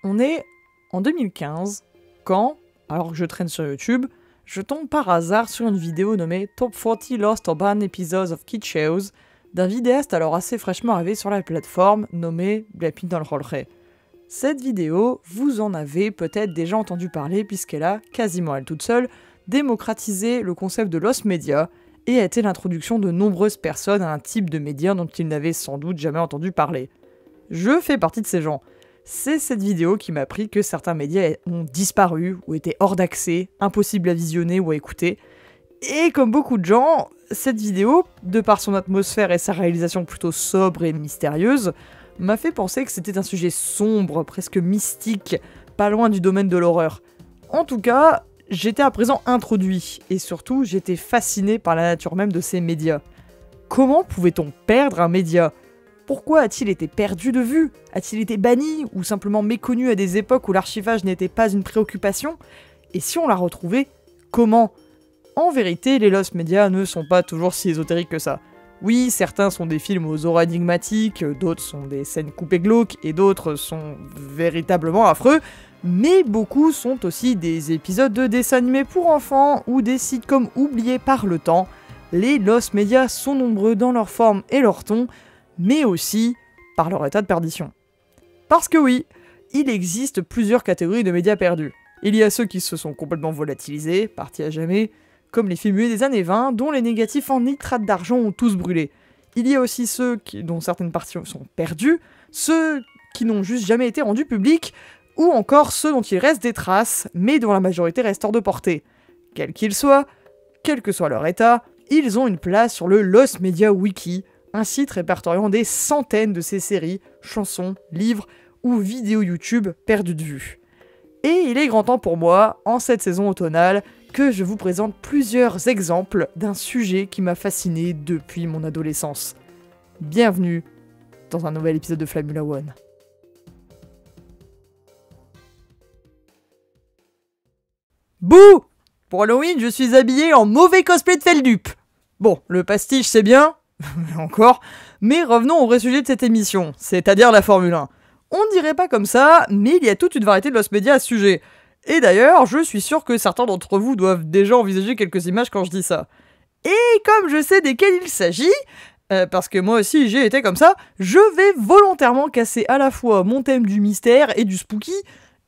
On est en 2015, quand, alors que je traîne sur YouTube, je tombe par hasard sur une vidéo nommée Top 40 Lost Urban Episodes of Kid Shows d'un vidéaste alors assez fraîchement arrivé sur la plateforme nommé Blackpink dans le Rolleray. Cette vidéo, vous en avez peut-être déjà entendu parler puisqu'elle a, quasiment elle toute seule, démocratisé le concept de Lost Media et a été l'introduction de nombreuses personnes à un type de média dont ils n'avaient sans doute jamais entendu parler. Je fais partie de ces gens. C'est cette vidéo qui m'a appris que certains médias ont disparu ou étaient hors d'accès, impossibles à visionner ou à écouter. Et comme beaucoup de gens, cette vidéo, de par son atmosphère et sa réalisation plutôt sobre et mystérieuse, m'a fait penser que c'était un sujet sombre, presque mystique, pas loin du domaine de l'horreur. En tout cas, j'étais à présent introduit, et surtout j'étais fasciné par la nature même de ces médias. Comment pouvait-on perdre un média ? Pourquoi a-t-il été perdu de vue ? A-t-il été banni ou simplement méconnu à des époques où l'archivage n'était pas une préoccupation ? Et si on l'a retrouvé, comment ? En vérité, les Lost Media ne sont pas toujours si ésotériques que ça. Oui, certains sont des films aux aura énigmatiques, d'autres sont des scènes coupées glauques, et d'autres sont véritablement affreux, mais beaucoup sont aussi des épisodes de dessins animés pour enfants ou des sitcoms oubliés par le temps. Les Lost Media sont nombreux dans leur forme et leur ton, mais aussi par leur état de perdition. Parce que oui, il existe plusieurs catégories de médias perdus. Il y a ceux qui se sont complètement volatilisés, partis à jamais, comme les films muets des années 20, dont les négatifs en nitrate d'argent ont tous brûlé. Il y a aussi ceux dont certaines parties sont perdues, ceux qui n'ont juste jamais été rendus publics, ou encore ceux dont il reste des traces, mais dont la majorité reste hors de portée. Quels qu'ils soient, quel que soit leur état, ils ont une place sur le Lost Media Wiki, un site répertoriant des centaines de ces séries, chansons, livres ou vidéos YouTube perdues de vue. Et il est grand temps pour moi, en cette saison automnale, que je vous présente plusieurs exemples d'un sujet qui m'a fasciné depuis mon adolescence. Bienvenue dans un nouvel épisode de Flammula One. Bouh ! Pour Halloween, je suis habillé en mauvais cosplay de Feldup. Bon, le pastiche c'est bien, encore, mais revenons au vrai sujet de cette émission, c'est-à-dire la Formule 1. On ne dirait pas comme ça, mais il y a toute une variété de Lost Media à ce sujet. Et d'ailleurs, je suis sûr que certains d'entre vous doivent déjà envisager quelques images quand je dis ça. Et comme je sais desquelles il s'agit, parce que moi aussi j'ai été comme ça, je vais volontairement casser à la fois mon thème du mystère et du spooky,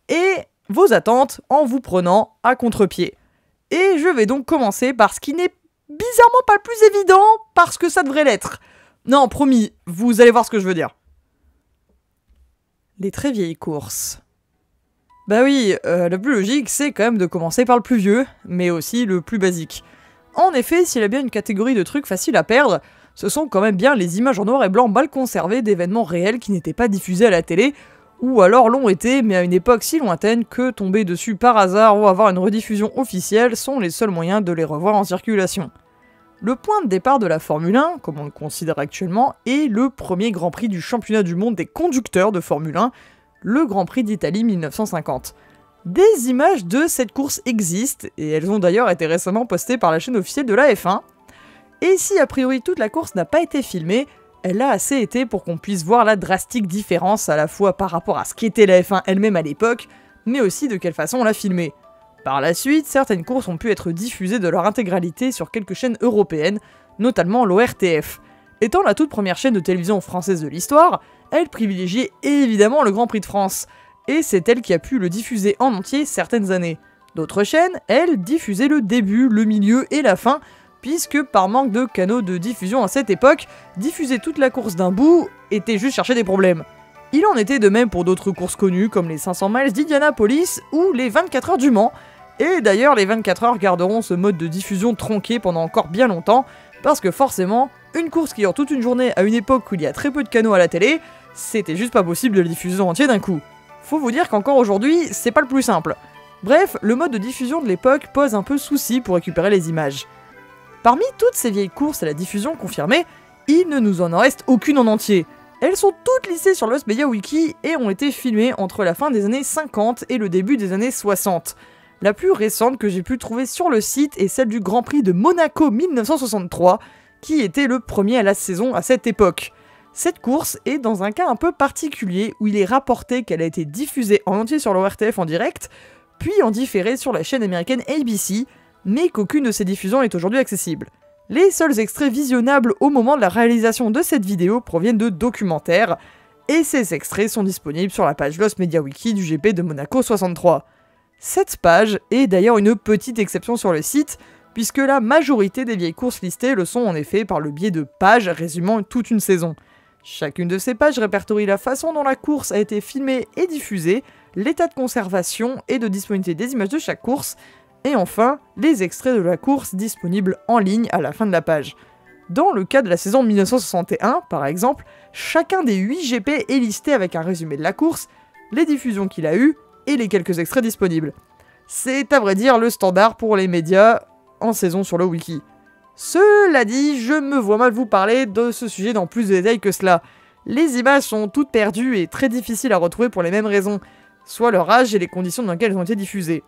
et vos attentes en vous prenant à contre-pied. Et je vais donc commencer par ce qui n'est bizarrement pas le plus évident, parce que ça devrait l'être. Non, promis, vous allez voir ce que je veux dire. Les très vieilles courses. Bah oui, le plus logique, c'est quand même de commencer par le plus vieux, mais aussi le plus basique. En effet, s'il y a bien une catégorie de trucs faciles à perdre, ce sont quand même bien les images en noir et blanc mal conservées d'événements réels qui n'étaient pas diffusés à la télé, ou alors l'ont été, mais à une époque si lointaine que tomber dessus par hasard ou avoir une rediffusion officielle sont les seuls moyens de les revoir en circulation. Le point de départ de la Formule 1, comme on le considère actuellement, est le premier Grand Prix du championnat du monde des conducteurs de Formule 1, le Grand Prix d'Italie 1950. Des images de cette course existent, et elles ont d'ailleurs été récemment postées par la chaîne officielle de la F1. Et si a priori toute la course n'a pas été filmée, elle a assez été pour qu'on puisse voir la drastique différence à la fois par rapport à ce qu'était la F1 elle-même à l'époque, mais aussi de quelle façon on l'a filmée. Par la suite, certaines courses ont pu être diffusées de leur intégralité sur quelques chaînes européennes, notamment l'ORTF. Étant la toute première chaîne de télévision française de l'histoire, elle privilégiait évidemment le Grand Prix de France, et c'est elle qui a pu le diffuser en entier certaines années. D'autres chaînes, elles, diffusaient le début, le milieu et la fin, puisque par manque de canaux de diffusion à cette époque, diffuser toute la course d'un bout était juste chercher des problèmes. Il en était de même pour d'autres courses connues comme les 500 miles d'Indianapolis ou les 24 heures du Mans, et d'ailleurs les 24 heures garderont ce mode de diffusion tronqué pendant encore bien longtemps, parce que forcément, une course qui dure toute une journée à une époque où il y a très peu de canaux à la télé, c'était juste pas possible de la diffuser en entier d'un coup. Faut vous dire qu'encore aujourd'hui, c'est pas le plus simple. Bref, le mode de diffusion de l'époque pose un peu souci pour récupérer les images. Parmi toutes ces vieilles courses à la diffusion confirmée, il ne nous en reste aucune en entier. Elles sont toutes listées sur Lost Media Wiki et ont été filmées entre la fin des années 50 et le début des années 60. La plus récente que j'ai pu trouver sur le site est celle du Grand Prix de Monaco 1963, qui était le premier à la saison à cette époque. Cette course est dans un cas un peu particulier où il est rapporté qu'elle a été diffusée en entier sur l'ORTF en direct, puis en différé sur la chaîne américaine ABC, mais qu'aucune de ces diffusions est aujourd'hui accessible. Les seuls extraits visionnables au moment de la réalisation de cette vidéo proviennent de documentaires, et ces extraits sont disponibles sur la page Lost Media Wiki du GP de Monaco 63. Cette page est d'ailleurs une petite exception sur le site, puisque la majorité des vieilles courses listées le sont en effet par le biais de pages résumant toute une saison. Chacune de ces pages répertorie la façon dont la course a été filmée et diffusée, l'état de conservation et de disponibilité des images de chaque course, et enfin, les extraits de la course disponibles en ligne à la fin de la page. Dans le cas de la saison 1961, par exemple, chacun des 8 GP est listé avec un résumé de la course, les diffusions qu'il a eues et les quelques extraits disponibles. C'est à vrai dire le standard pour les médias en saison sur le wiki. Cela dit, je me vois mal vous parler de ce sujet dans plus de détails que cela. Les images sont toutes perdues et très difficiles à retrouver pour les mêmes raisons, soit leur âge et les conditions dans lesquelles elles ont été diffusées.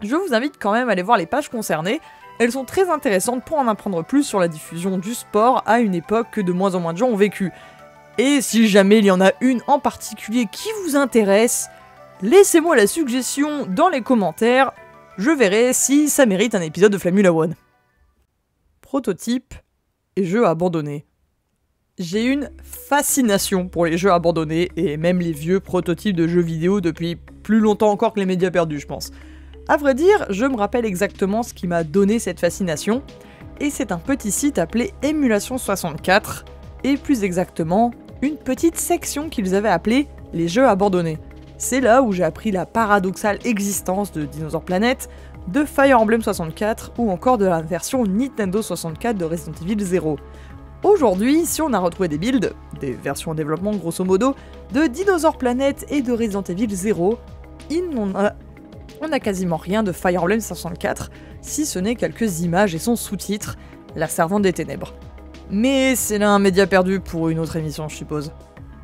Je vous invite quand même à aller voir les pages concernées, elles sont très intéressantes pour en apprendre plus sur la diffusion du sport à une époque que de moins en moins de gens ont vécu. Et si jamais il y en a une en particulier qui vous intéresse, laissez-moi la suggestion dans les commentaires, je verrai si ça mérite un épisode de Formula One. Prototype et jeux abandonnés. J'ai une fascination pour les jeux abandonnés et même les vieux prototypes de jeux vidéo depuis plus longtemps encore que les médias perdus, je pense. À vrai dire, je me rappelle exactement ce qui m'a donné cette fascination, et c'est un petit site appelé Émulation 64, et plus exactement, une petite section qu'ils avaient appelée les jeux abandonnés. C'est là où j'ai appris la paradoxale existence de Dinosaur Planet, de Fire Emblem 64 ou encore de la version Nintendo 64 de Resident Evil 0. Aujourd'hui, si on a retrouvé des builds, des versions en développement grosso modo, de Dinosaur Planet et de Resident Evil 0, on n'a quasiment rien de Fire Emblem 64, si ce n'est quelques images et son sous-titre, La Servante des Ténèbres. Mais c'est là un média perdu pour une autre émission, je suppose.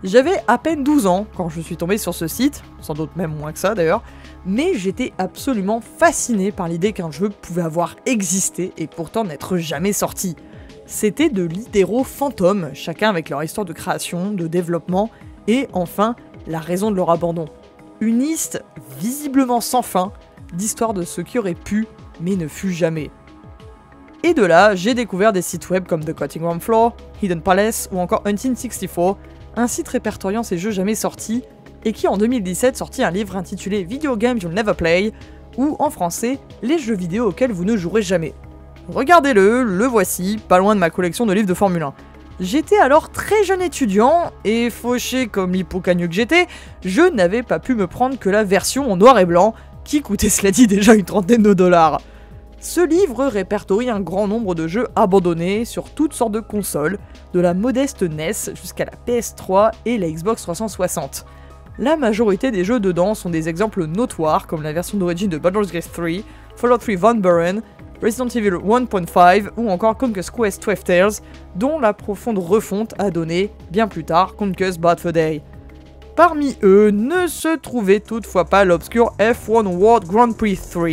J'avais à peine 12 ans quand je suis tombé sur ce site, sans doute même moins que ça d'ailleurs, mais j'étais absolument fasciné par l'idée qu'un jeu pouvait avoir existé et pourtant n'être jamais sorti. C'était de littéraux fantômes, chacun avec leur histoire de création, de développement, et enfin, la raison de leur abandon. Une liste visiblement sans fin d'histoires de ce qui aurait pu, mais ne fut jamais. Et de là, j'ai découvert des sites web comme The Cutting Room Floor, Hidden Palace ou encore Hunting 64, un site répertoriant ces jeux jamais sortis, et qui en 2017 sortit un livre intitulé Video Games You'll Never Play, ou en français, Les jeux vidéo auxquels vous ne jouerez jamais. Regardez-le, le voici, pas loin de ma collection de livres de Formule 1. J'étais alors très jeune étudiant, et fauché comme l'hippocagnou que j'étais, je n'avais pas pu me prendre que la version en noir et blanc, qui coûtait cela dit déjà une trentaine de $. Ce livre répertorie un grand nombre de jeux abandonnés sur toutes sortes de consoles, de la modeste NES jusqu'à la PS3 et la Xbox 360. La majorité des jeux dedans sont des exemples notoires comme la version d'origine de Baldur's Gate 3, Fallout 3 Von Buren, Resident Evil 1.5 ou encore Conquest Quest 12 Tales, dont la profonde refonte a donné, bien plus tard, Conquest Bad Fur Day. Parmi eux ne se trouvait toutefois pas l'obscur F1 World Grand Prix 3,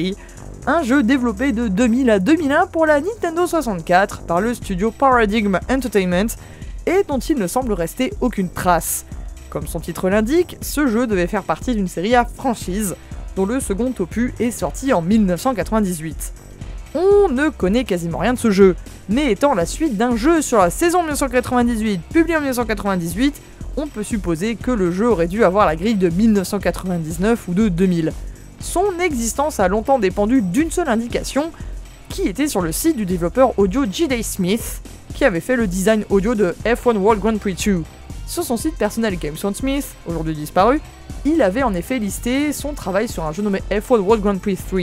un jeu développé de 2000 à 2001 pour la Nintendo 64 par le studio Paradigm Entertainment et dont il ne semble rester aucune trace. Comme son titre l'indique, ce jeu devait faire partie d'une série à franchise, dont le second opus est sorti en 1998. On ne connaît quasiment rien de ce jeu, mais étant la suite d'un jeu sur la saison 1998 publié en 1998, on peut supposer que le jeu aurait dû avoir la grille de 1999 ou de 2000. Son existence a longtemps dépendu d'une seule indication, qui était sur le site du développeur audio J.D. Smith, qui avait fait le design audio de F1 World Grand Prix 2. Sur son site personnel Gameson Smith, aujourd'hui disparu, il avait en effet listé son travail sur un jeu nommé F1 World Grand Prix 3.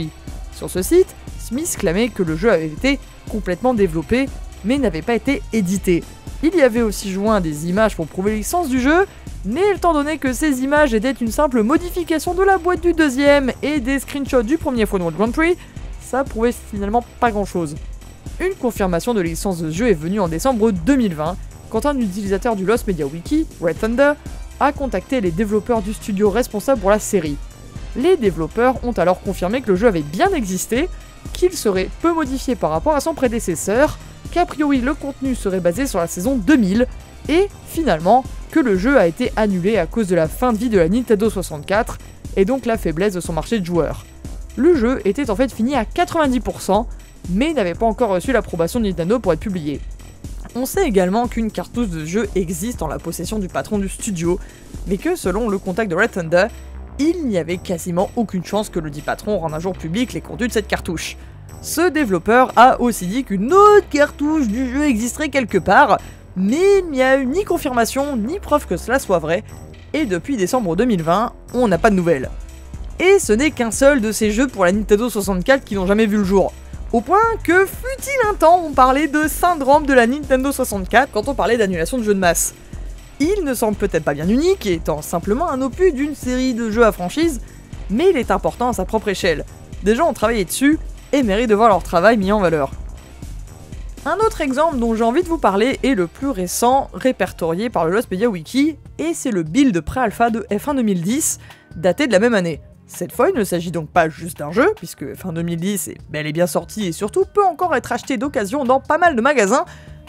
Sur ce site, Smith clamait que le jeu avait été complètement développé, mais n'avait pas été édité. Il y avait aussi joint des images pour prouver l'existence du jeu, mais étant donné que ces images étaient une simple modification de la boîte du deuxième et des screenshots du premier F1 World Grand Prix, ça prouvait finalement pas grand chose. Une confirmation de l'existence de ce jeu est venue en décembre 2020, quand un utilisateur du Lost Media Wiki, Red Thunder, a contacté les développeurs du studio responsable pour la série. Les développeurs ont alors confirmé que le jeu avait bien existé, qu'il serait peu modifié par rapport à son prédécesseur, qu'a priori le contenu serait basé sur la saison 2000, et finalement que le jeu a été annulé à cause de la fin de vie de la Nintendo 64 et donc la faiblesse de son marché de joueurs. Le jeu était en fait fini à 90%, mais n'avait pas encore reçu l'approbation de Nintendo pour être publié. On sait également qu'une cartouche de jeu existe en la possession du patron du studio, mais que selon le contact de Red Thunder, il n'y avait quasiment aucune chance que le dit patron rende un jour public les contenus de cette cartouche. Ce développeur a aussi dit qu'une autre cartouche du jeu existerait quelque part, mais il n'y a eu ni confirmation ni preuve que cela soit vrai, et depuis décembre 2020, on n'a pas de nouvelles. Et ce n'est qu'un seul de ces jeux pour la Nintendo 64 qui n'ont jamais vu le jour. Au point que fut-il un temps on parlait de syndrome de la Nintendo 64 quand on parlait d'annulation de jeux de masse. Il ne semble peut-être pas bien unique, étant simplement un opus d'une série de jeux à franchise, mais il est important à sa propre échelle. Des gens ont travaillé dessus et méritent de voir leur travail mis en valeur. Un autre exemple dont j'ai envie de vous parler est le plus récent, répertorié par le Lost Media Wiki, et c'est le build pré-alpha de F1 2010, daté de la même année. Cette fois, il ne s'agit donc pas juste d'un jeu, puisque F1 2010 est bel et bien sorti et surtout peut encore être acheté d'occasion dans pas mal de magasins,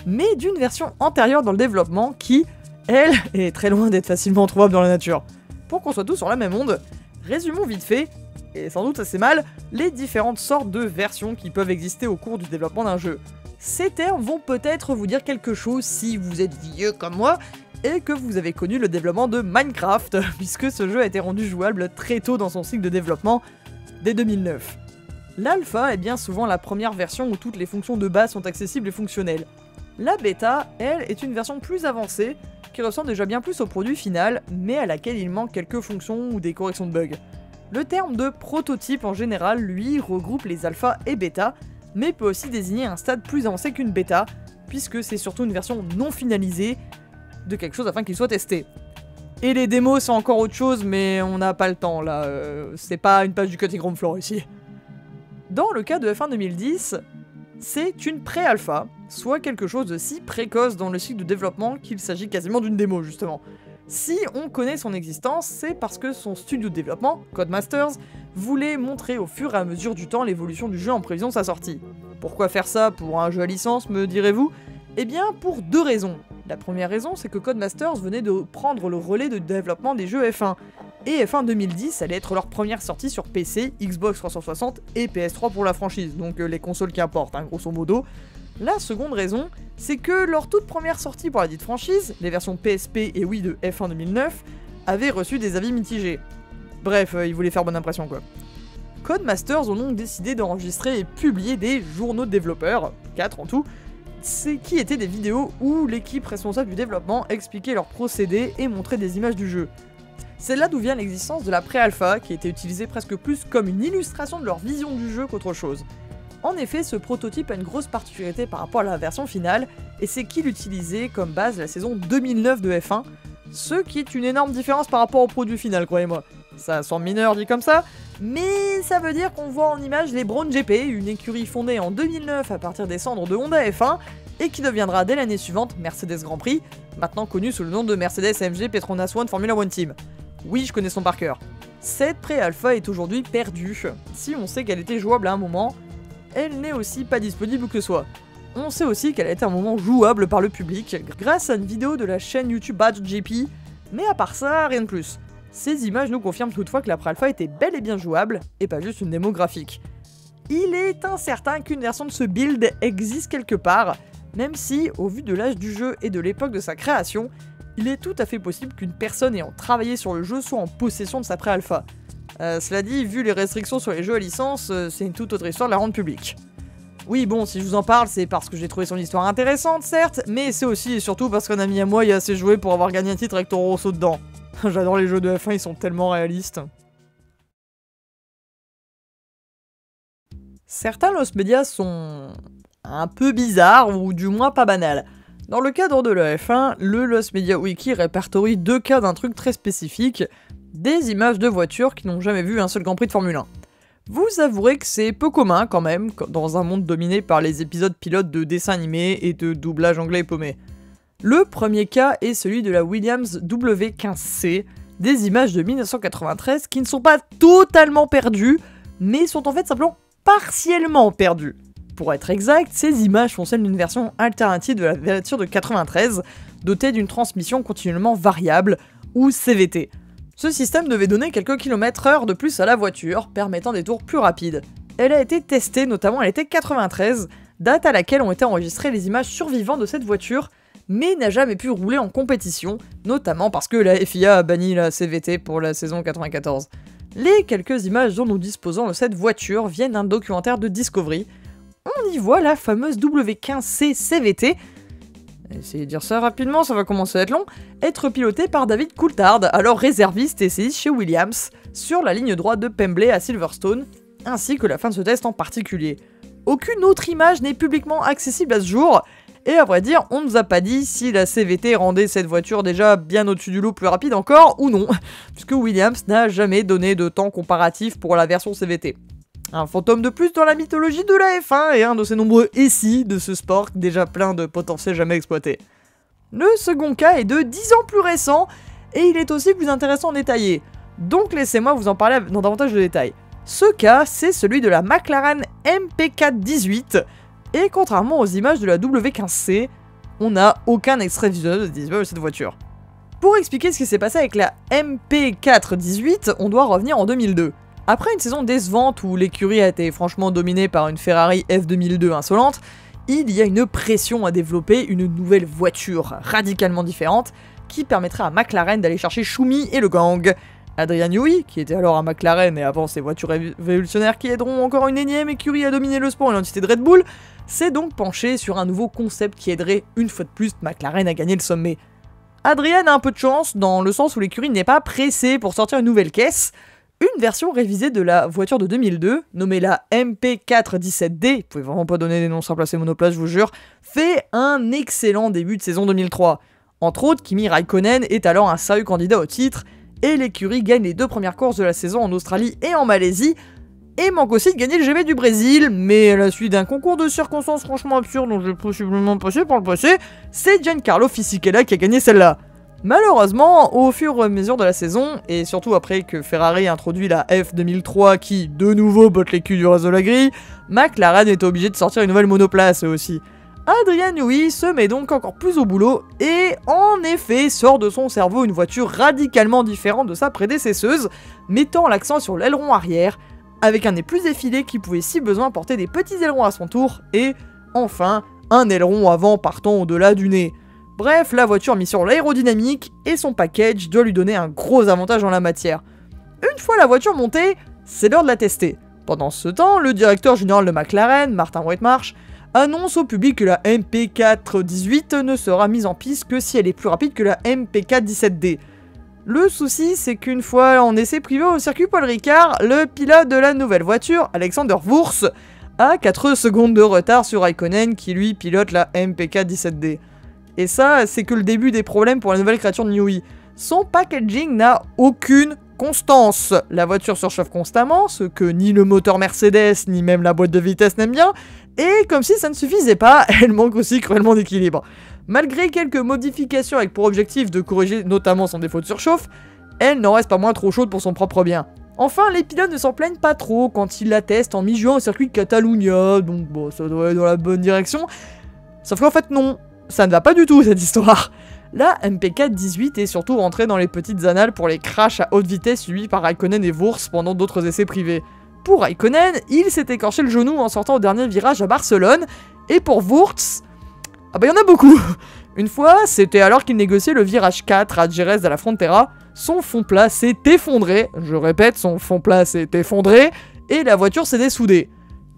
mais d'une version antérieure dans le développement qui, elle, est très loin d'être facilement trouvable dans la nature. Pour qu'on soit tous sur la même onde, résumons vite fait, et sans doute assez mal, les différentes sortes de versions qui peuvent exister au cours du développement d'un jeu. Ces termes vont peut-être vous dire quelque chose si vous êtes vieux comme moi, et que vous avez connu le développement de Minecraft, puisque ce jeu a été rendu jouable très tôt dans son cycle de développement, dès 2009. L'alpha est bien souvent la première version où toutes les fonctions de base sont accessibles et fonctionnelles. La bêta, elle, est une version plus avancée, qui ressemble déjà bien plus au produit final, mais à laquelle il manque quelques fonctions ou des corrections de bugs. Le terme de prototype en général, lui, regroupe les alphas et bêta, mais peut aussi désigner un stade plus avancé qu'une bêta, puisque c'est surtout une version non finalisée, de quelque chose afin qu'il soit testé. Et les démos c'est encore autre chose, mais on n'a pas le temps là, c'est pas une page du cutting room floor ici. Dans le cas de F1 2010, c'est une pré-alpha, soit quelque chose de si précoce dans le cycle de développement qu'il s'agit quasiment d'une démo justement. Si on connaît son existence, c'est parce que son studio de développement, Codemasters, voulait montrer au fur et à mesure du temps l'évolution du jeu en prévision de sa sortie. Pourquoi faire ça pour un jeu à licence, me direz-vous ? Eh bien pour deux raisons. La première raison, c'est que Codemasters venait de prendre le relais de développement des jeux F1, et F1 2010 allait être leur première sortie sur PC, Xbox 360 et PS3 pour la franchise, donc les consoles qui importent, hein, grosso modo. La seconde raison, c'est que leur toute première sortie pour la dite franchise, les versions PSP et Wii de F1 2009, avaient reçu des avis mitigés. Bref, ils voulaient faire bonne impression quoi. Codemasters ont donc décidé d'enregistrer et publier des journaux de développeurs, 4 en tout, qui étaient des vidéos où l'équipe responsable du développement expliquait leurs procédés et montrait des images du jeu. C'est là d'où vient l'existence de la pré-alpha, qui était utilisée presque plus comme une illustration de leur vision du jeu qu'autre chose. En effet, ce prototype a une grosse particularité par rapport à la version finale, et c'est qu'il utilisait comme base la saison 2009 de F1, ce qui est une énorme différence par rapport au produit final, croyez-moi. Ça semble mineur dit comme ça, mais ça veut dire qu'on voit en image les Brown GP, une écurie fondée en 2009 à partir des cendres de Honda F1, et qui deviendra dès l'année suivante Mercedes Grand Prix, maintenant connue sous le nom de Mercedes AMG Petronas One Formula One Team. Oui, je connais son par cœur. Cette pré-alpha est aujourd'hui perdue. Si on sait qu'elle était jouable à un moment, elle n'est aussi pas disponible où que ce soit. On sait aussi qu'elle a été un moment jouable par le public, grâce à une vidéo de la chaîne YouTube BadgeJP, mais à part ça, rien de plus. Ces images nous confirment toutefois que la pré-alpha était bel et bien jouable, et pas juste une démo graphique. Il est incertain qu'une version de ce build existe quelque part, même si, au vu de l'âge du jeu et de l'époque de sa création, il est tout à fait possible qu'une personne ayant travaillé sur le jeu soit en possession de sa pré-alpha. Cela dit, vu les restrictions sur les jeux à licence, c'est une toute autre histoire de la rendre publique. Oui bon, si je vous en parle, c'est parce que j'ai trouvé son histoire intéressante, certes, mais c'est aussi et surtout parce qu'un ami à moi y a assez joué pour avoir gagné un titre avec Toro Rosso dedans. J'adore les jeux de F1, ils sont tellement réalistes. Certains Lost Media sont un peu bizarres, ou du moins pas banals. Dans le cadre de la F1, le Lost Media Wiki répertorie deux cas d'un truc très spécifique, des images de voitures qui n'ont jamais vu un seul Grand Prix de Formule 1. Vous avouerez que c'est peu commun quand même, dans un monde dominé par les épisodes pilotes de dessins animés et de doublage anglais paumé. Le premier cas est celui de la Williams W15C, des images de 1993 qui ne sont pas totalement perdues, mais sont en fait simplement partiellement perdues. Pour être exact, ces images sont celles d'une version alternative de la voiture de 93, doté d'une transmission continuellement variable, ou CVT. Ce système devait donner quelques kilomètres/heure de plus à la voiture, permettant des tours plus rapides. Elle a été testée notamment à l'été 93, date à laquelle ont été enregistrées les images survivantes de cette voiture, mais n'a jamais pu rouler en compétition, notamment parce que la FIA a banni la CVT pour la saison 94. Les quelques images dont nous disposons de cette voiture viennent d'un documentaire de Discovery. On y voit la fameuse W15C CVT, essayez de dire ça rapidement, ça va commencer à être long, être pilotée par David Coulthard, alors réserviste et essayiste chez Williams, sur la ligne droite de Pembley à Silverstone, ainsi que la fin de ce test en particulier. Aucune autre image n'est publiquement accessible à ce jour, et à vrai dire, on ne nous a pas dit si la CVT rendait cette voiture déjà bien au-dessus du lot plus rapide encore ou non, puisque Williams n'a jamais donné de temps comparatif pour la version CVT. Un fantôme de plus dans la mythologie de la F1 et un de ces nombreux essais de ce sport déjà plein de potentiel jamais exploité. Le second cas est de 10 ans plus récent, et il est aussi plus intéressant à détailler, donc laissez-moi vous en parler dans davantage de détails. Ce cas, c'est celui de la McLaren MP4-18, et contrairement aux images de la W15C, on n'a aucun extrait visuel de cette voiture. Pour expliquer ce qui s'est passé avec la MP4-18, on doit revenir en 2002. Après une saison décevante où l'écurie a été franchement dominée par une Ferrari F2002 insolente, il y a une pression à développer une nouvelle voiture radicalement différente qui permettrait à McLaren d'aller chercher Schumi et le gang. Adrian Newey, qui était alors à McLaren et avant ces voitures révolutionnaires qui aideront encore une énième écurie à dominer le sport et l'entité de Red Bull, s'est donc penché sur un nouveau concept qui aiderait une fois de plus McLaren à gagner le sommet. Adrian a un peu de chance dans le sens où l'écurie n'est pas pressée pour sortir une nouvelle caisse. Une version révisée de la voiture de 2002, nommée la MP4-17D, vous pouvez vraiment pas donner des noms sans placer monoplace, je vous jure, fait un excellent début de saison 2003. Entre autres, Kimi Raikkonen est alors un sérieux candidat au titre, et l'écurie gagne les 2 premières courses de la saison en Australie et en Malaisie, et manque aussi de gagner le GP du Brésil, mais à la suite d'un concours de circonstances franchement absurde dont je vais possiblement passer par le passé, c'est Giancarlo Fisichella qui a gagné celle-là. Malheureusement, au fur et à mesure de la saison, et surtout après que Ferrari a introduit la F2003 qui, de nouveau, botte les culs du reste de la grille, McLaren est obligé de sortir une nouvelle monoplace eux aussi. Adrian Newey se met donc encore plus au boulot et, en effet, sort de son cerveau une voiture radicalement différente de sa prédécesseuse, mettant l'accent sur l'aileron arrière, avec un nez plus effilé qui pouvait si besoin porter des petits ailerons à son tour, et, enfin, un aileron avant partant au-delà du nez. Bref, la voiture mise sur l'aérodynamique et son package doit lui donner un gros avantage en la matière. Une fois la voiture montée, c'est l'heure de la tester. Pendant ce temps, le directeur général de McLaren, Martin Whitmarsh, annonce au public que la MP4-18 ne sera mise en piste que si elle est plus rapide que la MP4-17D. Le souci, c'est qu'une fois en essai privé au circuit Paul Ricard, le pilote de la nouvelle voiture, Alexander Wurz, a 4 secondes de retard sur Raikkonen qui lui pilote la MP4-17D. Et ça, c'est que le début des problèmes pour la nouvelle créature de Newey. Son packaging n'a aucune constance. La voiture surchauffe constamment, ce que ni le moteur Mercedes, ni même la boîte de vitesse n'aiment bien, et comme si ça ne suffisait pas, elle manque aussi cruellement d'équilibre. Malgré quelques modifications avec pour objectif de corriger notamment son défaut de surchauffe, elle n'en reste pas moins trop chaude pour son propre bien. Enfin, les pilotes ne s'en plaignent pas trop quand ils la testent en mi-juin au circuit de Catalunya, donc bon, ça doit être dans la bonne direction. Sauf qu'en fait non, ça ne va pas du tout cette histoire. La MP4-18 est surtout rentrée dans les petites annales pour les crashs à haute vitesse suivis par Raikkonen et Wurz pendant d'autres essais privés. Pour Raikkonen, il s'est écorché le genou en sortant au dernier virage à Barcelone, et pour Wurz, ah bah y en a beaucoup. Une fois, c'était alors qu'il négociait le virage 4 à Jerez de la Frontera, son fond plat s'est effondré, je répète, son fond plat s'est effondré, et la voiture s'est dessoudée.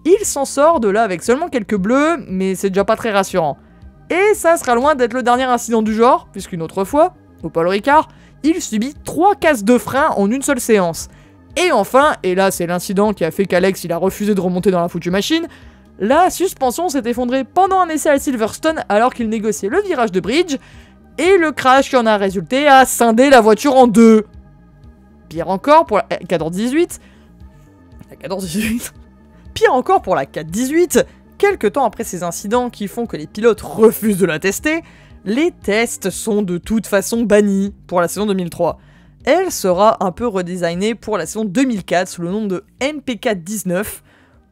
Il s'en sort de là avec seulement quelques bleus, mais c'est déjà pas très rassurant. Et ça sera loin d'être le dernier incident du genre, puisqu'une autre fois, au Paul Ricard, il subit 3 casses de frein en une seule séance. Et enfin, et là c'est l'incident qui a fait qu'Alex il a refusé de remonter dans la foutue machine, la suspension s'est effondrée pendant un essai à Silverstone alors qu'il négociait le virage de bridge, et le crash qui en a résulté a scindé la voiture en deux. Pire encore pour la 14-18, pire encore pour la 4-18, quelques temps après ces incidents qui font que les pilotes refusent de la tester, les tests sont de toute façon bannis pour la saison 2003. Elle sera un peu redesignée pour la saison 2004 sous le nom de MP4-19,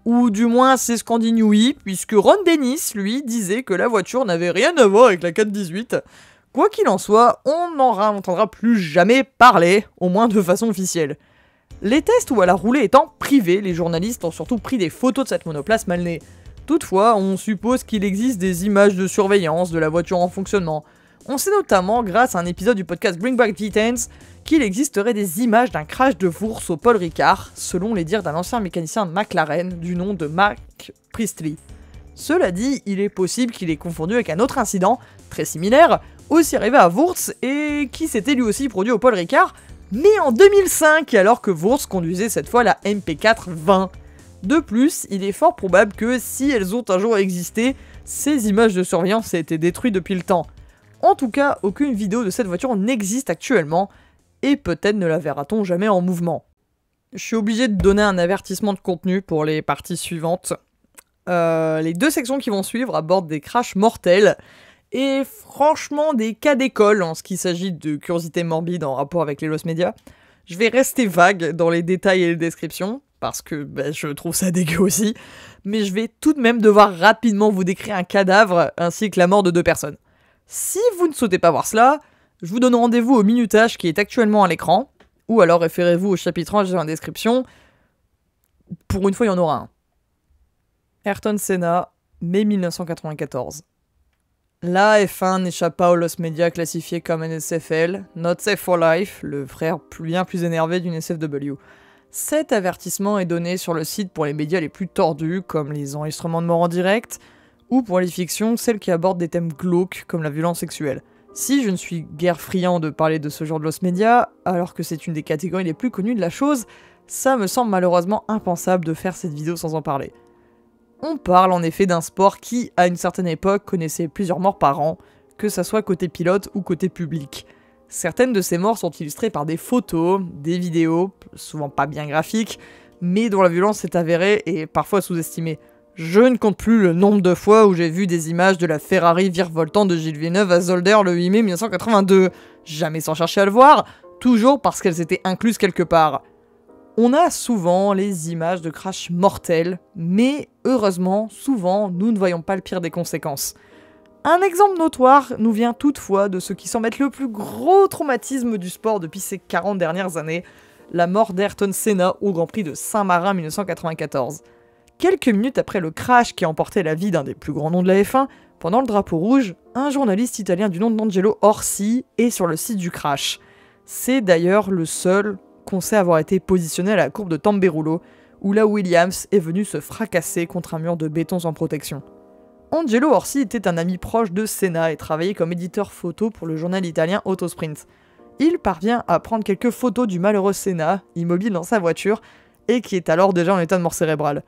ou du moins c'est ce qu'en dit Newey, puisque Ron Dennis, lui, disait que la voiture n'avait rien à voir avec la 4-18. Quoi qu'il en soit, on n'en entendra plus jamais parler, au moins de façon officielle. Les tests où elle a roulé étant privés, les journalistes ont surtout pris des photos de cette monoplace mal née. Toutefois, on suppose qu'il existe des images de surveillance de la voiture en fonctionnement. On sait notamment, grâce à un épisode du podcast Bring Back Titans, qu'il existerait des images d'un crash de Wurz au Paul Ricard, selon les dires d'un ancien mécanicien de McLaren du nom de Mark Priestley. Cela dit, il est possible qu'il ait confondu avec un autre incident, très similaire, aussi arrivé à Wurz et qui s'était lui aussi produit au Paul Ricard, mais en 2005, alors que Wurz conduisait cette fois la MP4-20. De plus, il est fort probable que si elles ont un jour existé, ces images de surveillance aient été détruites depuis le temps. En tout cas, aucune vidéo de cette voiture n'existe actuellement, et peut-être ne la verra-t-on jamais en mouvement. Je suis obligé de donner un avertissement de contenu pour les parties suivantes. Les 2 sections qui vont suivre abordent des crashs mortels, et franchement des cas d'école en ce qui s'agit de curiosité morbide en rapport avec les lost media. Je vais rester vague dans les détails et les descriptions, parce que je trouve ça dégueu aussi, mais je vais tout de même devoir rapidement vous décrire un cadavre ainsi que la mort de 2 personnes. Si vous ne souhaitez pas voir cela, je vous donne rendez-vous au minutage qui est actuellement à l'écran, ou alors référez-vous au chapitrage dans la description. Pour une fois, il y en aura un. Ayrton Senna, mai 1994. La F1 n'échappe pas aux lost media classifiés comme NSFL, Not Safe for Life, le frère bien plus énervé d'une SFW. Cet avertissement est donné sur le site pour les médias les plus tordus, comme les enregistrements de mort en direct, ou pour les fictions, celles qui abordent des thèmes glauques comme la violence sexuelle. Si je ne suis guère friand de parler de ce genre de lost media, alors que c'est une des catégories les plus connues de la chose, ça me semble malheureusement impensable de faire cette vidéo sans en parler. On parle en effet d'un sport qui, à une certaine époque, connaissait plusieurs morts par an, que ça soit côté pilote ou côté public. Certaines de ces morts sont illustrées par des photos, des vidéos, souvent pas bien graphiques, mais dont la violence est avérée et parfois sous-estimée. Je ne compte plus le nombre de fois où j'ai vu des images de la Ferrari virevoltante de Gilles Villeneuve à Zolder le 8 mai 1982, jamais sans chercher à le voir, toujours parce qu'elles étaient incluses quelque part. On a souvent les images de crash mortels, mais heureusement, souvent, nous ne voyons pas le pire des conséquences. Un exemple notoire nous vient toutefois de ce qui semble être le plus gros traumatisme du sport depuis ces 40 dernières années, la mort d'Ayrton Senna au Grand Prix de Saint-Marin 1994. Quelques minutes après le crash qui a emporté la vie d'un des plus grands noms de la F1, pendant le drapeau rouge, un journaliste italien du nom d'Angelo Orsi est sur le site du crash. C'est d'ailleurs le seul qu'on sait avoir été positionné à la courbe de Tamburello, où la Williams est venue se fracasser contre un mur de béton sans protection. Angelo Orsi était un ami proche de Senna et travaillait comme éditeur photo pour le journal italien Autosprint. Il parvient à prendre quelques photos du malheureux Senna, immobile dans sa voiture, et qui est alors déjà en état de mort cérébrale.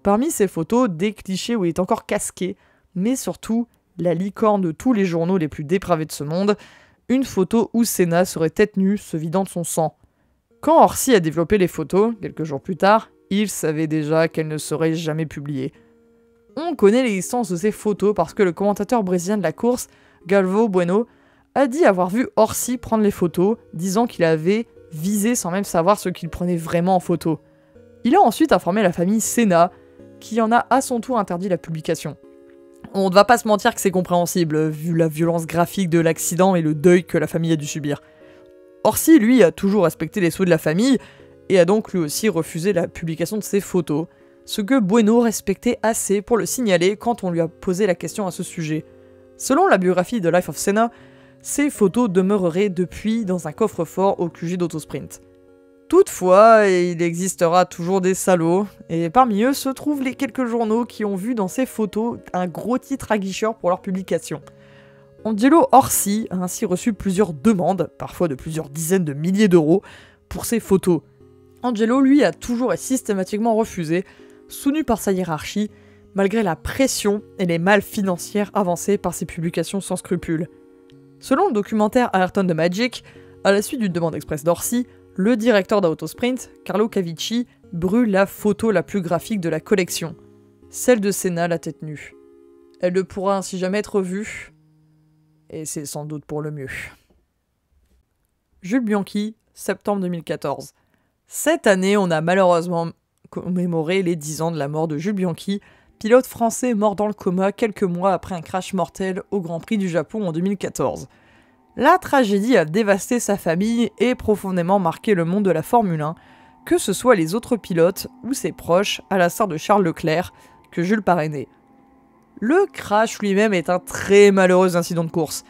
Parmi ces photos, des clichés où il est encore casqué, mais surtout la licorne de tous les journaux les plus dépravés de ce monde, une photo où Senna serait tête nue, se vidant de son sang. Quand Orsi a développé les photos, quelques jours plus tard, il savait déjà qu'elles ne seraient jamais publiées. On connaît l'existence de ces photos parce que le commentateur brésilien de la course, Galvão Bueno, a dit avoir vu Orsi prendre les photos, disant qu'il avait visé sans même savoir ce qu'il prenait vraiment en photo. Il a ensuite informé la famille Senna, qui en a à son tour interdit la publication. On ne va pas se mentir que c'est compréhensible, vu la violence graphique de l'accident et le deuil que la famille a dû subir. Orsi, lui, a toujours respecté les souhaits de la famille, et a donc lui aussi refusé la publication de ses photos, ce que Bueno respectait assez pour le signaler quand on lui a posé la question à ce sujet. Selon la biographie de Life of Senna, ces photos demeureraient depuis dans un coffre-fort au QG d'Autosprint. Toutefois, il existera toujours des salauds, et parmi eux se trouvent les quelques journaux qui ont vu dans ces photos un gros titre aguicheur pour leur publication. Angelo Orsi a ainsi reçu plusieurs demandes, parfois de plusieurs dizaines de milliers d'euros, pour ces photos. Angelo, lui, a toujours et systématiquement refusé, soutenu par sa hiérarchie, malgré la pression et les malles financières avancées par ses publications sans scrupules. Selon le documentaire Ayrton the Magic, à la suite d'une demande express d'Orsi, le directeur d'Autosprint, Carlo Cavici, brûle la photo la plus graphique de la collection, celle de Senna la tête nue. Elle ne pourra ainsi jamais être vue, et c'est sans doute pour le mieux. Jules Bianchi, septembre 2014. Cette année, on a malheureusement commémoré les 10 ans de la mort de Jules Bianchi, pilote français mort dans le coma quelques mois après un crash mortel au Grand Prix du Japon en 2014. La tragédie a dévasté sa famille et profondément marqué le monde de la Formule 1, que ce soit les autres pilotes ou ses proches, à l'instar de Charles Leclerc, que Jules parrainait. Le crash lui-même est un très malheureux incident de course.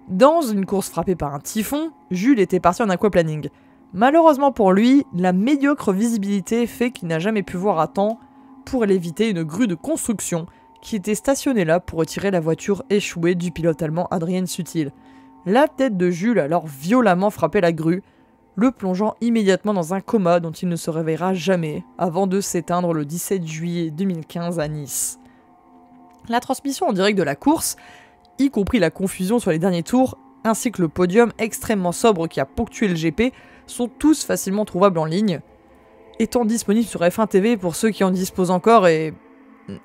Dans une course frappée par un typhon, Jules était parti en aquaplaning. Malheureusement pour lui, la médiocre visibilité fait qu'il n'a jamais pu voir à temps pour l'éviter une grue de construction qui était stationnée là pour retirer la voiture échouée du pilote allemand Adrien Sutil. La tête de Jules a alors violemment frappé la grue, le plongeant immédiatement dans un coma dont il ne se réveillera jamais, avant de s'éteindre le 17 juillet 2015 à Nice. La transmission en direct de la course, y compris la confusion sur les derniers tours, ainsi que le podium extrêmement sobre qui a ponctué le GP, sont tous facilement trouvables en ligne, étant disponibles sur F1 TV pour ceux qui en disposent encore et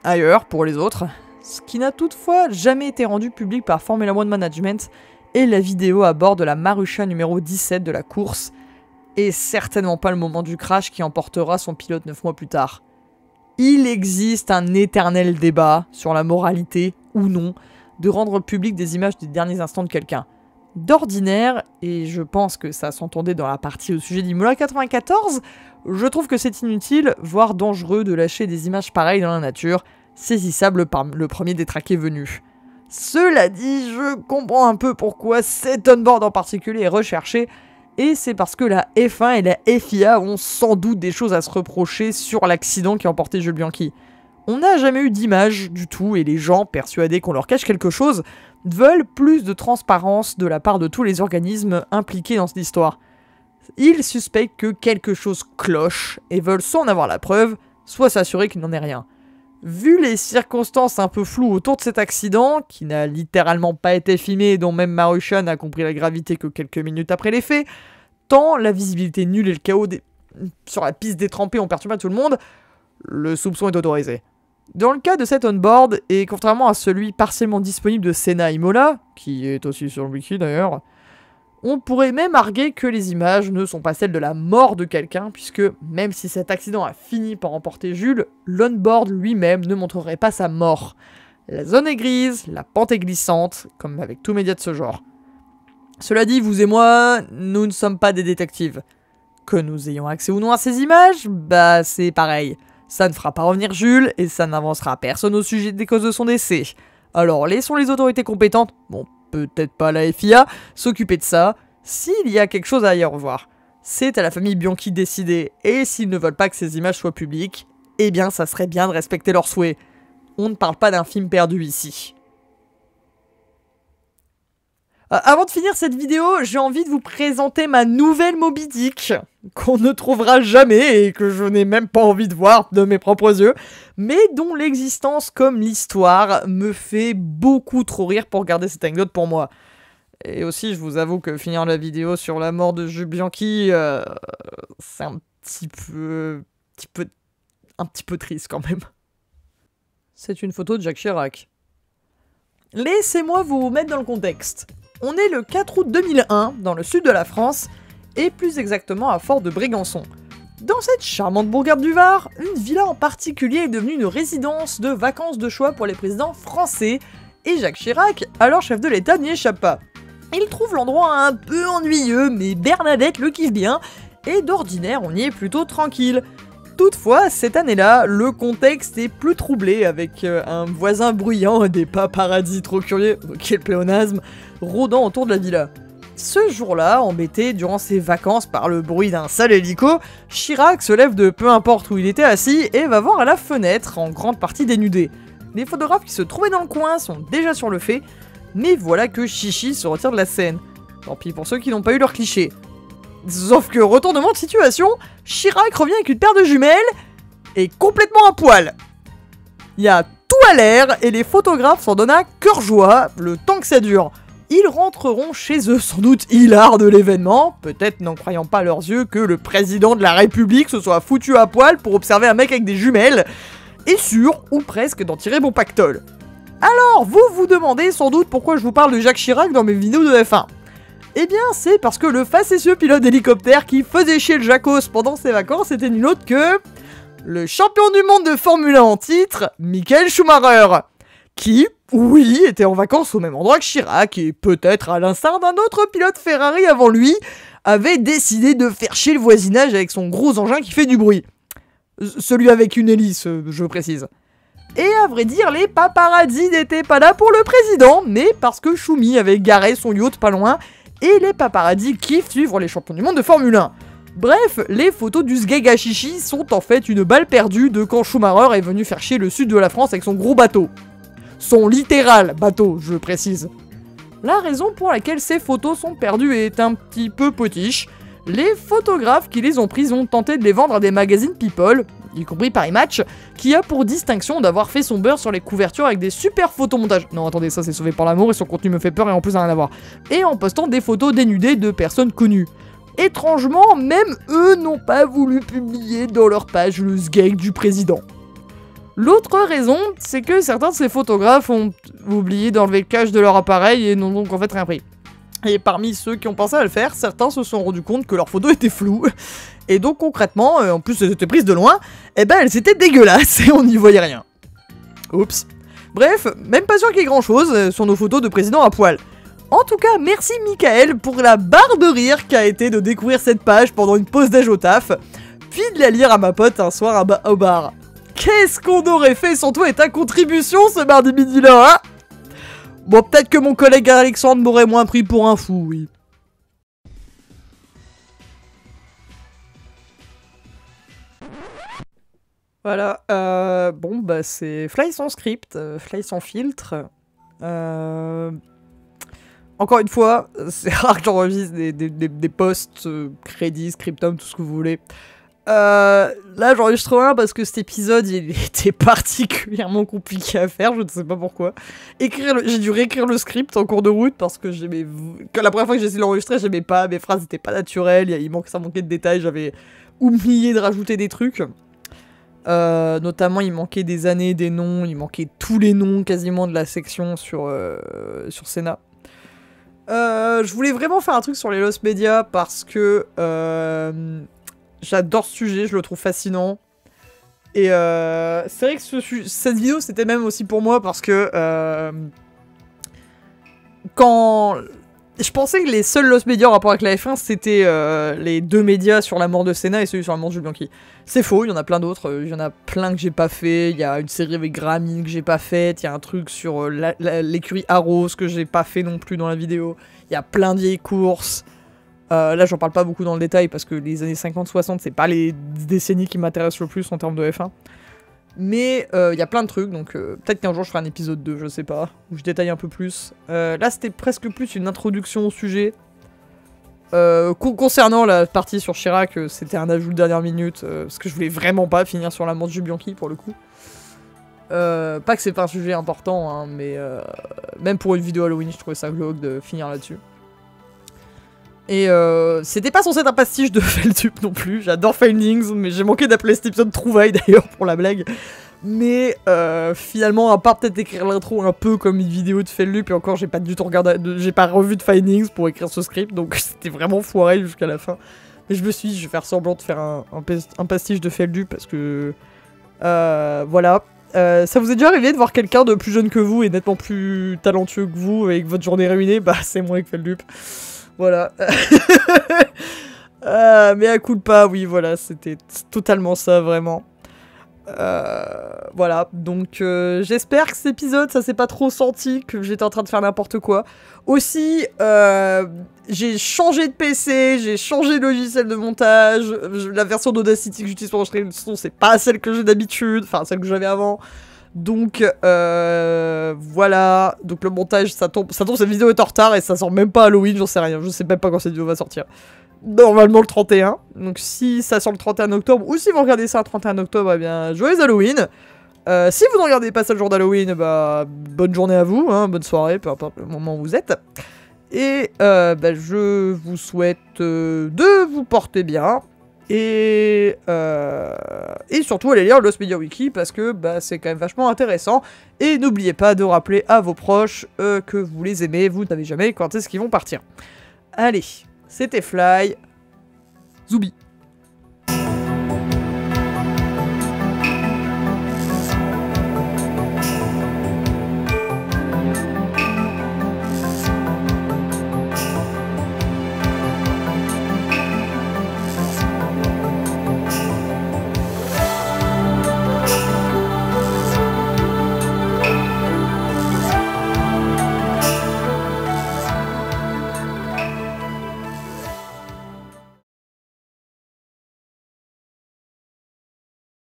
ailleurs pour les autres. Ce qui n'a toutefois jamais été rendu public par Formula One Management est la vidéo à bord de la Marussia numéro 17 de la course, et certainement pas le moment du crash qui emportera son pilote 9 mois plus tard. Il existe un éternel débat sur la moralité, ou non, de rendre public des images des derniers instants de quelqu'un. D'ordinaire, et je pense que ça s'entendait dans la partie au sujet d'Imola 94, je trouve que c'est inutile, voire dangereux de lâcher des images pareilles dans la nature, saisissables par le premier détraqué venu. Cela dit, je comprends un peu pourquoi cet on-board en particulier est recherché, et c'est parce que la F1 et la FIA ont sans doute des choses à se reprocher sur l'accident qui a emporté Jules Bianchi. On n'a jamais eu d'image du tout, et les gens, persuadés qu'on leur cache quelque chose, veulent plus de transparence de la part de tous les organismes impliqués dans cette histoire. Ils suspectent que quelque chose cloche, et veulent soit en avoir la preuve, soit s'assurer qu'il n'en est rien. Vu les circonstances un peu floues autour de cet accident, qui n'a littéralement pas été filmé et dont même Marussia n'a compris la gravité que quelques minutes après les faits, tant la visibilité nulle et le chaos sur la piste détrempée ont perturbé tout le monde, le soupçon est autorisé. Dans le cas de cet on-board, et contrairement à celui partiellement disponible de Senna Imola, qui est aussi sur le wiki d'ailleurs, on pourrait même arguer que les images ne sont pas celles de la mort de quelqu'un, puisque même si cet accident a fini par emporter Jules, l'on-board lui-même ne montrerait pas sa mort. La zone est grise, la pente est glissante, comme avec tout média de ce genre. Cela dit, vous et moi, nous ne sommes pas des détectives. Que nous ayons accès ou non à ces images, bah c'est pareil. Ça ne fera pas revenir Jules, et ça n'avancera personne au sujet des causes de son décès. Alors laissons les autorités compétentes, bon, peut-être pas la FIA, s'occuper de ça, s'il y a quelque chose à y revoir. C'est à la famille Bianchi de décider, et s'ils ne veulent pas que ces images soient publiques, eh bien ça serait bien de respecter leurs souhaits. On ne parle pas d'un film perdu ici. Avant de finir cette vidéo, j'ai envie de vous présenter ma nouvelle Moby Dick, qu'on ne trouvera jamais et que je n'ai même pas envie de voir de mes propres yeux, mais dont l'existence comme l'histoire me fait beaucoup trop rire pour garder cette anecdote pour moi. Et aussi, je vous avoue que finir la vidéo sur la mort de Jules Bianchi, c'est un petit peu triste quand même. C'est une photo de Jacques Chirac. Laissez-moi vous mettre dans le contexte. On est le 4 août 2001, dans le sud de la France, et plus exactement à Fort-de-Brégançon. Dans cette charmante bourgade du Var, une villa en particulier est devenue une résidence de vacances de choix pour les présidents français, et Jacques Chirac, alors chef de l'État, n'y échappe pas. Il trouve l'endroit un peu ennuyeux, mais Bernadette le kiffe bien, et d'ordinaire on y est plutôt tranquille. Toutefois, cette année-là, le contexte est plus troublé avec un voisin bruyant et des paparazzis trop curieux, quel pléonasme, rôdant autour de la villa. Ce jour-là, embêté durant ses vacances par le bruit d'un sale hélico, Chirac se lève de peu importe où il était assis et va voir à la fenêtre, en grande partie dénudé. Les photographes qui se trouvaient dans le coin sont déjà sur le fait, mais voilà que Chichi se retire de la scène. Tant pis pour ceux qui n'ont pas eu leur cliché. Sauf que, retournement de situation, Chirac revient avec une paire de jumelles et complètement à poil. Il y a tout à l'air et les photographes s'en donnent à cœur joie le temps que ça dure. Ils rentreront chez eux sans doute hilares de l'événement, peut-être n'en croyant pas à leurs yeux que le président de la République se soit foutu à poil pour observer un mec avec des jumelles, et sûr, ou presque, d'en tirer bon pactole. Alors, vous vous demandez sans doute pourquoi je vous parle de Jacques Chirac dans mes vidéos de F1. Eh bien, c'est parce que le facétieux pilote d'hélicoptère qui faisait chier le Jacos pendant ses vacances était nul autre que... le champion du monde de Formule 1 en titre, Michael Schumacher, qui, oui, était en vacances au même endroit que Chirac, et peut-être, à l'instar d'un autre pilote Ferrari avant lui, avait décidé de faire chier le voisinage avec son gros engin qui fait du bruit. Celui avec une hélice, je précise. Et à vrai dire, les paparazzi n'étaient pas là pour le président, mais parce que Schumi avait garé son yacht pas loin, et les paparazzi kiffent suivre les champions du monde de Formule 1. Bref, les photos du Sgeg-Achichi sont en fait une balle perdue de quand Schumacher est venu faire chier le sud de la France avec son gros bateau. Son littéral bateau, je précise. La raison pour laquelle ces photos sont perdues est un petit peu potiche. Les photographes qui les ont prises ont tenté de les vendre à des magazines People, y compris Paris Match, qui a pour distinction d'avoir fait son beurre sur les couvertures avec des super photomontages. Non, attendez, ça c'est Sauvé par l'amour et son contenu me fait peur et en plus ça n'a rien à voir. Et en postant des photos dénudées de personnes connues. Étrangement, même eux n'ont pas voulu publier dans leur page le sgeg du président. L'autre raison, c'est que certains de ces photographes ont oublié d'enlever le cache de leur appareil et n'ont donc en fait rien pris. Et parmi ceux qui ont pensé à le faire, certains se sont rendus compte que leurs photos étaient floues. Et donc concrètement, en plus elles étaient prises de loin, et ben elles étaient dégueulasses et on n'y voyait rien. Oups. Bref, même pas sûr qu'il y ait grand chose sur nos photos de président à poil. En tout cas, merci Michael pour la barre de rire qu'a été de découvrir cette page pendant une pause déj au taf, puis de la lire à ma pote un soir au bar. Qu'est-ce qu'on aurait fait sans toi et ta contribution ce mardi midi là, hein? Bon, peut-être que mon collègue Alexandre m'aurait moins pris pour un fou, oui. Voilà, bon bah c'est Fly sans script, Fly sans filtre. Encore une fois, c'est rare que j'enregistre des posts, crédits, scriptum, tout ce que vous voulez. Là j'enregistre un parce que cet épisode il était particulièrement compliqué à faire, je ne sais pas pourquoi. J'ai dû réécrire le script en cours de route parce que la première fois que j'ai essayé de l'enregistrer, j'aimais pas, mes phrases n'étaient pas naturelles, ça manquait de détails, j'avais oublié de rajouter des trucs. Notamment il manquait des années, des noms, il manquait tous les noms quasiment de la section sur Senna. Je voulais vraiment faire un truc sur les Lost Media parce que j'adore ce sujet, je le trouve fascinant. Et c'est vrai que cette vidéo c'était même aussi pour moi parce que quand je pensais que les seuls Lost Media en rapport avec la F1 c'était les deux médias sur la mort de Senna et celui sur la mort de Jules Bianchi. C'est faux, il y en a plein d'autres, il y en a plein que j'ai pas fait, il y a une série avec Grammy que j'ai pas faite, il y a un truc sur l'écurie Arrows que j'ai pas fait non plus dans la vidéo, il y a plein de vieilles courses. Là j'en parle pas beaucoup dans le détail parce que les années 50-60 c'est pas les décennies qui m'intéressent le plus en termes de F1. Mais il y a plein de trucs, donc peut-être qu'un jour je ferai un épisode 2, je sais pas, où je détaille un peu plus. Là c'était presque plus une introduction au sujet. Concernant la partie sur Chirac, c'était un ajout de dernière minute, parce que je voulais vraiment pas finir sur la mort de Jules Bianchi pour le coup. Pas que c'est pas un sujet important, hein, mais même pour une vidéo Halloween je trouvais ça glauque de finir là-dessus. Et c'était pas censé être un pastiche de Feldup non plus, j'adore Findings, mais j'ai manqué d'appeler cet épisode Trouvaille d'ailleurs pour la blague. Mais finalement, à part peut-être écrire l'intro un peu comme une vidéo de Feldup, et encore j'ai pas du tout regardé, j'ai pas revu de Findings pour écrire ce script, donc c'était vraiment foiré jusqu'à la fin. Mais je me suis dit, je vais faire semblant de faire un pastiche de Feldup parce que... voilà. Ça vous est déjà arrivé de voir quelqu'un de plus jeune que vous et nettement plus talentueux que vous et que votre journée ruinée? Bah c'est moi avec Feldup. Voilà. Mais à coup de pas, oui, voilà, c'était totalement ça, vraiment. Voilà, donc j'espère que cet épisode, ça s'est pas trop senti, que j'étais en train de faire n'importe quoi. Aussi, j'ai changé de PC, j'ai changé de logiciel de montage, la version d'Audacity que j'utilise pour enregistrer le son, c'est pas celle que j'ai d'habitude, enfin celle que j'avais avant. Donc voilà, donc le montage, ça tombe, cette vidéo est en retard et ça sort même pas Halloween, j'en sais rien, je sais même pas quand cette vidéo va sortir. Normalement le 31, donc si ça sort le 31 octobre, ou si vous regardez ça le 31 octobre, eh bien, joyeux Halloween. Si vous ne regardez pas ça le jour d'Halloween, bah, bonne journée à vous, hein, bonne soirée, peu importe le moment où vous êtes. Et bah, je vous souhaite de vous porter bien. Et surtout allez lire le Lost Media Wiki parce que bah, c'est quand même vachement intéressant. Et n'oubliez pas de rappeler à vos proches que vous les aimez, vous n'avez jamais quand est-ce qu'ils vont partir. Allez, c'était Fly, Zoubi.